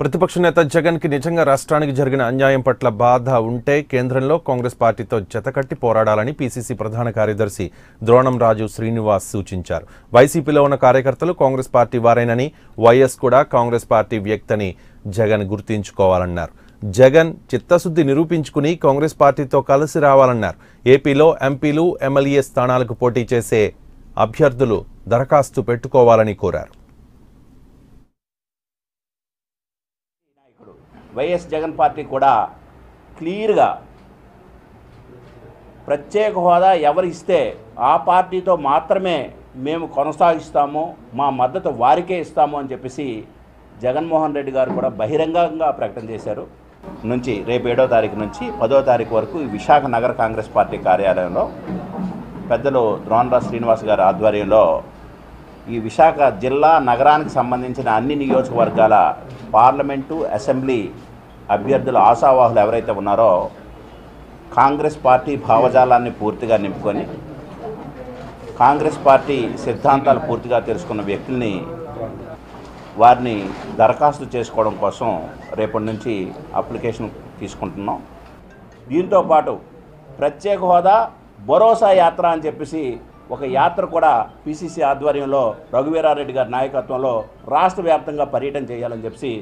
ప్రతిపక్ష నేత జగన్కి నిజంగా రాష్ట్రానికి జరిగిన అన్యాయం పట్ల బాధ ఉంటే కేంద్రంలో కాంగ్రెస్ పార్టీతో జతకట్టి పోరాడాలని పీసీసీ ప్రధాన కార్యదర్శి ద్రోణం రాజు శ్రీనివాస్ సూచించారు. వైసీపీలో ఉన్న కార్యకర్తలు కాంగ్రెస్ పార్టీ వారేనని, వైఎస్ కూడా కాంగ్రెస్ పార్టీ వ్యక్తిని జగన్ గుర్తించుకోవాలన్నారు. జగన్ చిత్తశుద్ధి నిరూపించుకుని కాంగ్రెస్ పార్టీతో కలిసి రావాలన్నారు. ఏపీలో ఎంపీలు, ఎమ్మెల్యే స్థానాలకు పోటీ చేసే అభ్యర్థులు దరఖాస్తు పెట్టుకోవాలని కోరారు. వైఎస్ జగన్ పార్టీ కూడా క్లియర్గా ప్రత్యేక హోదా ఎవరు ఇస్తే ఆ పార్టీతో మాత్రమే మేము కొనసాగిస్తాము, మా మద్దతు వారికే ఇస్తాము అని చెప్పేసి జగన్మోహన్ రెడ్డి గారు కూడా బహిరంగంగా ప్రకటన చేశారు. రేపు 7వ తారీఖు నుంచి 10వ తారీఖు వరకు విశాఖ నగర కాంగ్రెస్ పార్టీ కార్యాలయంలో పెద్దలు ద్రోణరాజు శ్రీనివాస్ గారి ఆధ్వర్యంలో ఈ విశాఖ జిల్లా నగరానికి సంబంధించిన అన్ని నియోజకవర్గాల పార్లమెంటు, అసెంబ్లీ అభ్యర్థుల ఆశావాహులు ఎవరైతే ఉన్నారో కాంగ్రెస్ పార్టీ భావజాలాన్ని పూర్తిగా నింపుకొని కాంగ్రెస్ పార్టీ సిద్ధాంతాలు పూర్తిగా తెలుసుకున్న వ్యక్తుల్ని వారిని దరఖాస్తు చేసుకోవడం కోసం రేపటి నుంచి అప్లికేషన్ తీసుకుంటున్నాం. దీంతోపాటు ప్రత్యేక హోదా భరోసా యాత్ర అని చెప్పేసి ఒక యాత్ర కూడా పీసీసీ ఆధ్వర్యంలో రఘువీరారెడ్డి గారి నాయకత్వంలో రాష్ట్ర వ్యాప్తంగా పర్యటన చేయాలని చెప్పి